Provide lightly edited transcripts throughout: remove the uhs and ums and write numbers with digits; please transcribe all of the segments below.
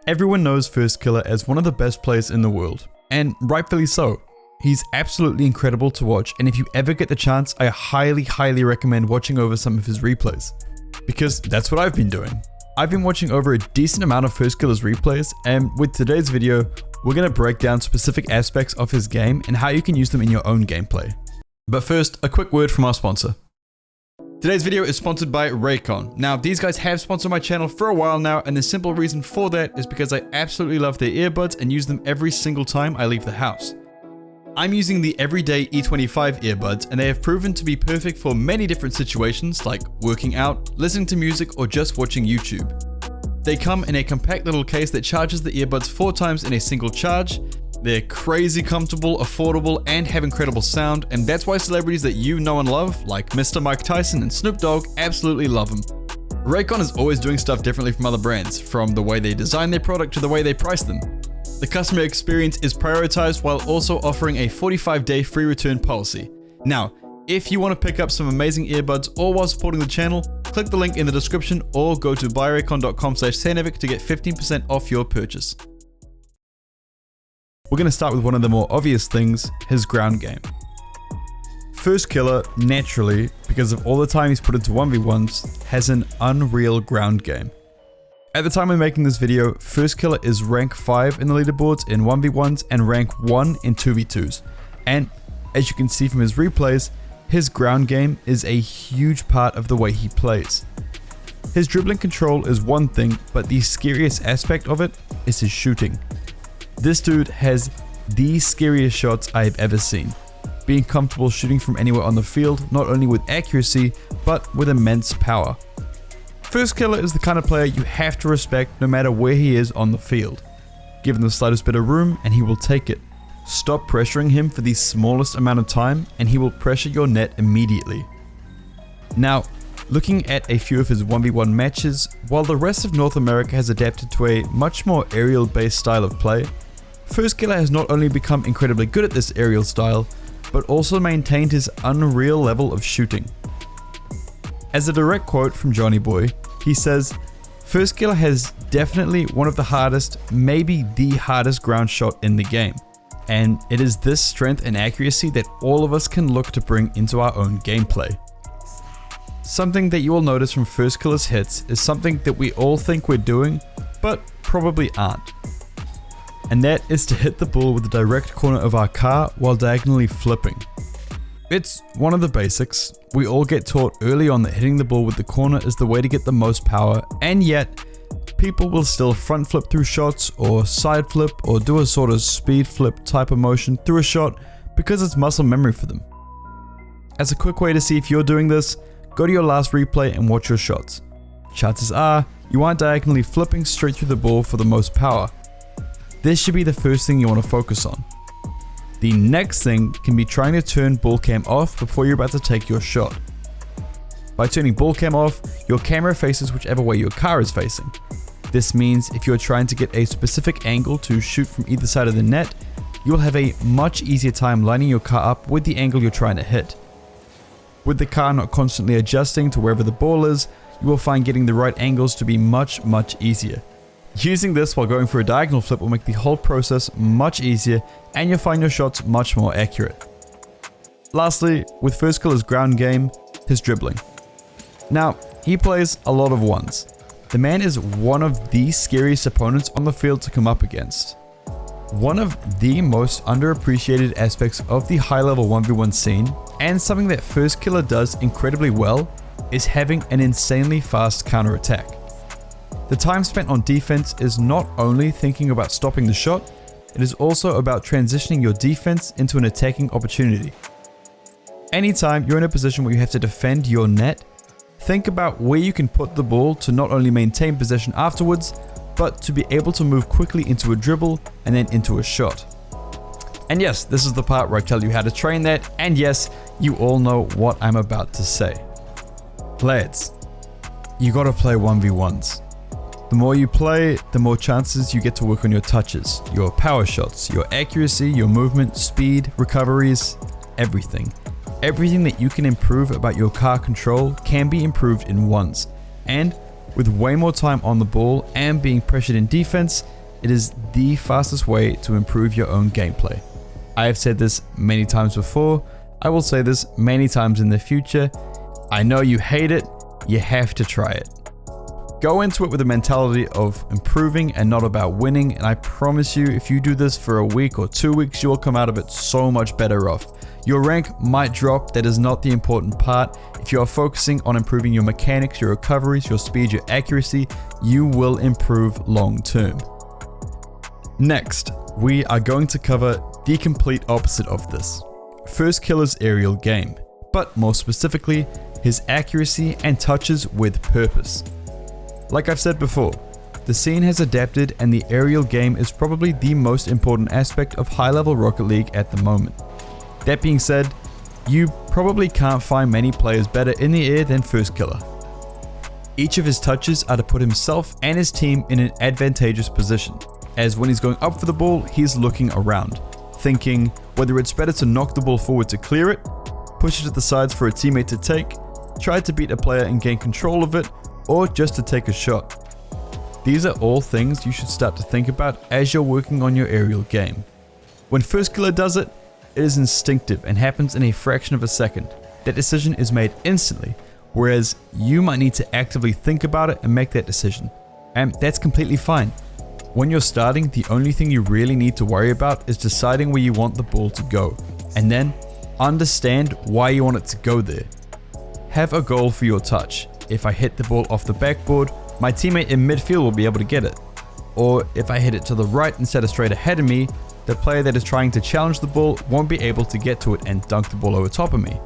Everyone knows Firstkiller as one of the best players in the world, and rightfully so. He's absolutely incredible to watch, and if you ever get the chance, I highly recommend watching over some of his replays. Because that's what I've been doing. I've been watching over a decent amount of Firstkiller's replays, and with today's video, we're going to break down specific aspects of his game and how you can use them in your own gameplay. But first, a quick word from our sponsor. Today's video is sponsored by Raycon. Now, these guys have sponsored my channel for a while now, and the simple reason for that is because I absolutely love their earbuds and use them every single time I leave the house. I'm using the Everyday E25 earbuds, and they have proven to be perfect for many different situations like working out, listening to music, or just watching YouTube. They come in a compact little case that charges the earbuds 4 times in a single charge. They're crazy comfortable, affordable, and have incredible sound, and that's why celebrities that you know and love, like Mr. Mike Tyson and Snoop Dogg, absolutely love them. Raycon is always doing stuff differently from other brands, from the way they design their product to the way they price them. The customer experience is prioritized while also offering a 45-day free return policy. Now, if you want to pick up some amazing earbuds all while supporting the channel, click the link in the description or go to buyraycon.com/Thanovic to get 15% off your purchase. We're going to start with one of the more obvious things, his ground game. Firstkiller, naturally, because of all the time he's put into 1v1s, has an unreal ground game. At the time of making this video, Firstkiller is rank 5 in the leaderboards in 1v1s and rank 1 in 2v2s. And as you can see from his replays, his ground game is a huge part of the way he plays. His dribbling control is one thing, but the scariest aspect of it is his shooting. This dude has the scariest shots I have ever seen, being comfortable shooting from anywhere on the field, not only with accuracy, but with immense power. Firstkiller is the kind of player you have to respect no matter where he is on the field. Give him the slightest bit of room and he will take it. Stop pressuring him for the smallest amount of time and he will pressure your net immediately. Now, looking at a few of his 1v1 matches, while the rest of North America has adapted to a much more aerial based style of play, Firstkiller has not only become incredibly good at this aerial style, but also maintained his unreal level of shooting. As a direct quote from Johnny Boy, he says, "Firstkiller has definitely one of the hardest, maybe the hardest ground shot in the game. And it is this strength and accuracy that all of us can look to bring into our own gameplay." Something that you will notice from Firstkiller's hits is something that we all think we're doing, but probably aren't. And that is to hit the ball with the direct corner of our car while diagonally flipping. It's one of the basics. We all get taught early on that hitting the ball with the corner is the way to get the most power, and yet people will still front flip through shots or side flip or do a sort of speed flip type of motion through a shot because it's muscle memory for them. As a quick way to see if you're doing this, go to your last replay and watch your shots. Chances are you aren't diagonally flipping straight through the ball for the most power. This should be the first thing you want to focus on. The next thing can be trying to turn ball cam off before you're about to take your shot. By turning ball cam off, your camera faces whichever way your car is facing. This means if you're trying to get a specific angle to shoot from either side of the net, you'll have a much easier time lining your car up with the angle you're trying to hit. With the car not constantly adjusting to wherever the ball is, you will find getting the right angles to be much easier. Using this while going for a diagonal flip will make the whole process much easier and you'll find your shots much more accurate. Lastly, with Firstkiller's ground game, his dribbling. Now, he plays a lot of ones. The man is one of the scariest opponents on the field to come up against. One of the most underappreciated aspects of the high-level 1v1 scene, and something that Firstkiller does incredibly well, is having an insanely fast counterattack. The time spent on defense is not only thinking about stopping the shot, it is also about transitioning your defense into an attacking opportunity. Anytime you're in a position where you have to defend your net, think about where you can put the ball to not only maintain possession afterwards, but to be able to move quickly into a dribble and then into a shot. And yes, this is the part where I tell you how to train that, and yes, you all know what I'm about to say. Lads, you gotta play 1v1s. The more you play, the more chances you get to work on your touches, your power shots, your accuracy, your movement, speed, recoveries, everything. Everything that you can improve about your car control can be improved in ones. And With way more time on the ball and being pressured in defense, it is the fastest way to improve your own gameplay. I have said this many times before, I will say this many times in the future. I know you hate it, you have to try it. Go into it with a mentality of improving and not about winning, and I promise you, if you do this for a week or 2 weeks, you will come out of it so much better off. Your rank might drop, that is not the important part. If you are focusing on improving your mechanics, your recoveries, your speed, your accuracy, you will improve long term. Next, we are going to cover the complete opposite of this. Firstkiller's aerial game, but more specifically, his accuracy and touches with purpose. Like I've said before, the scene has adapted and the aerial game is probably the most important aspect of high-level Rocket League at the moment. That being said, you probably can't find many players better in the air than Firstkiller. Each of his touches are to put himself and his team in an advantageous position, as when he's going up for the ball, he's looking around, thinking whether it's better to knock the ball forward to clear it, push it to the sides for a teammate to take, try to beat a player and gain control of it, or just to take a shot. These are all things you should start to think about as you're working on your aerial game. When Firstkiller does it, it is instinctive and happens in a fraction of a second. That decision is made instantly, whereas you might need to actively think about it and make that decision. And that's completely fine. When you're starting, the only thing you really need to worry about is deciding where you want the ball to go, and then understand why you want it to go there. Have a goal for your touch. If I hit the ball off the backboard, my teammate in midfield will be able to get it. Or if I hit it to the right instead of straight ahead of me, the player that is trying to challenge the ball won't be able to get to it and dunk the ball over top of me.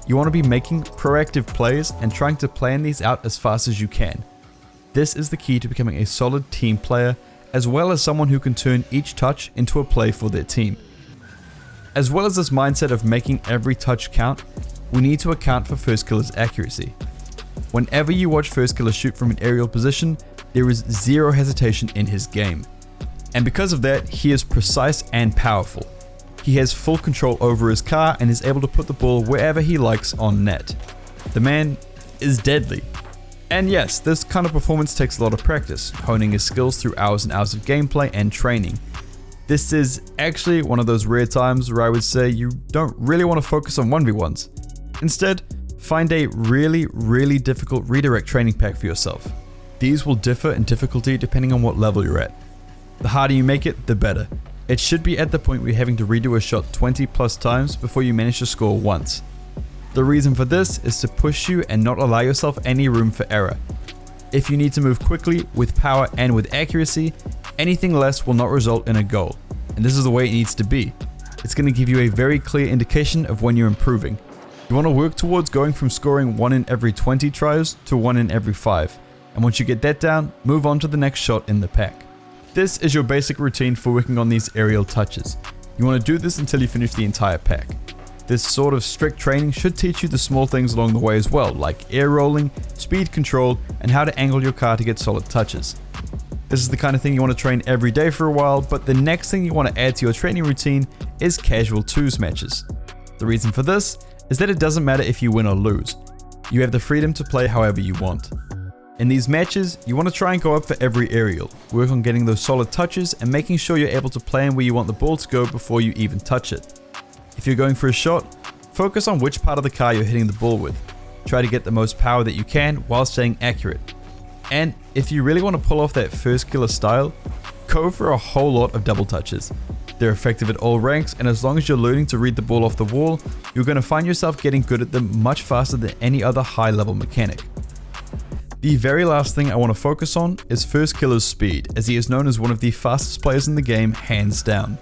You want to be making proactive plays and trying to plan these out as fast as you can. This is the key to becoming a solid team player, as well as someone who can turn each touch into a play for their team. As well as this mindset of making every touch count, we need to account for Firstkiller's accuracy. Whenever you watch Firstkiller shoot from an aerial position, there is zero hesitation in his game. And because of that, he is precise and powerful. He has full control over his car and is able to put the ball wherever he likes on net. The man is deadly. And yes, this kind of performance takes a lot of practice, honing his skills through hours and hours of gameplay and training. This is actually one of those rare times where I would say you don't really want to focus on 1v1s. Instead, find a really difficult redirect training pack for yourself. These will differ in difficulty depending on what level you're at. The harder you make it, the better. It should be at the point where you're having to redo a shot 20 plus times before you manage to score once. The reason for this is to push you and not allow yourself any room for error. If you need to move quickly, with power and with accuracy, anything less will not result in a goal. And this is the way it needs to be. It's going to give you a very clear indication of when you're improving. You want to work towards going from scoring 1 in every 20 tries to 1 in every 5. And once you get that down, move on to the next shot in the pack. This is your basic routine for working on these aerial touches. You want to do this until you finish the entire pack. This sort of strict training should teach you the small things along the way as well, like air rolling, speed control, and how to angle your car to get solid touches. This is the kind of thing you want to train every day for a while, but the next thing you want to add to your training routine is casual twos matches. The reason for this is that it doesn't matter if you win or lose. You have the freedom to play however you want. In these matches, you want to try and go up for every aerial, work on getting those solid touches and making sure you're able to plan where you want the ball to go before you even touch it. If you're going for a shot, focus on which part of the car you're hitting the ball with. Try to get the most power that you can while staying accurate. And if you really want to pull off that Firstkiller style, go for a whole lot of double touches. They're effective at all ranks, and as long as you're learning to read the ball off the wall, you're going to find yourself getting good at them much faster than any other high-level mechanic. The very last thing I want to focus on is Firstkiller's speed, as he is known as one of the fastest players in the game, hands down.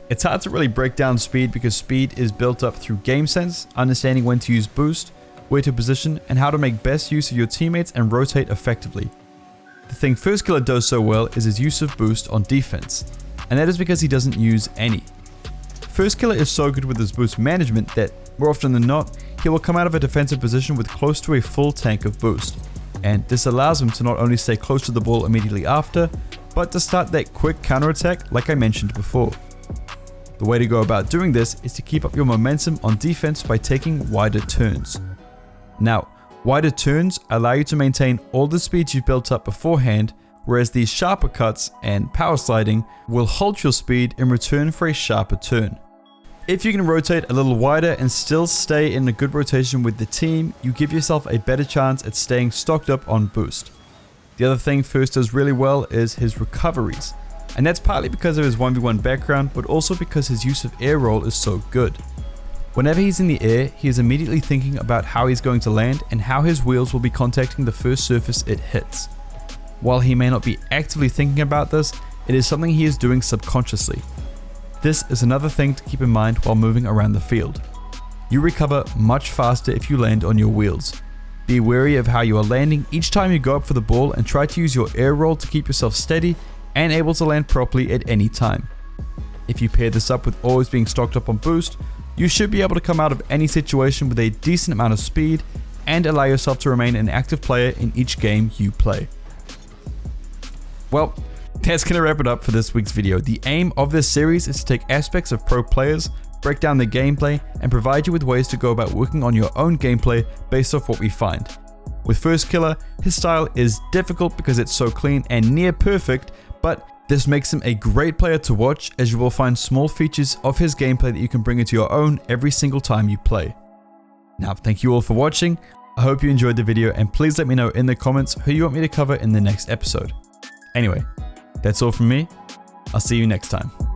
It's hard to really break down speed because speed is built up through game sense, understanding when to use boost, where to position, and how to make best use of your teammates and rotate effectively. The thing Firstkiller does so well is his use of boost on defense, and that is because he doesn't use any. Firstkiller is so good with his boost management that, more often than not, he will come out of a defensive position with close to a full tank of boost. And this allows him to not only stay close to the ball immediately after, but to start that quick counterattack like I mentioned before. The way to go about doing this is to keep up your momentum on defense by taking wider turns. Now, Wider turns allow you to maintain all the speed you've built up beforehand, whereas these sharper cuts and power sliding will halt your speed in return for a sharper turn. If you can rotate a little wider and still stay in a good rotation with the team, you give yourself a better chance at staying stocked up on boost. The other thing First does really well is his recoveries, and that's partly because of his 1v1 background, but also because his use of air roll is so good. Whenever he's in the air, he is immediately thinking about how he's going to land and how his wheels will be contacting the first surface it hits. While he may not be actively thinking about this, it is something he is doing subconsciously. This is another thing to keep in mind while moving around the field. You recover much faster if you land on your wheels. Be wary of how you are landing each time you go up for the ball and try to use your air roll to keep yourself steady and able to land properly at any time. If you pair this up with always being stocked up on boost, you should be able to come out of any situation with a decent amount of speed and allow yourself to remain an active player in each game you play. Well, that's going to wrap it up for this week's video. The aim of this series is to take aspects of pro players, break down their gameplay, and provide you with ways to go about working on your own gameplay based off what we find. With Firstkiller, his style is difficult because it's so clean and near perfect, but this makes him a great player to watch, as you will find small features of his gameplay that you can bring into your own every single time you play. Now, thank you all for watching. I hope you enjoyed the video, and please let me know in the comments who you want me to cover in the next episode. Anyway, that's all from me. I'll see you next time.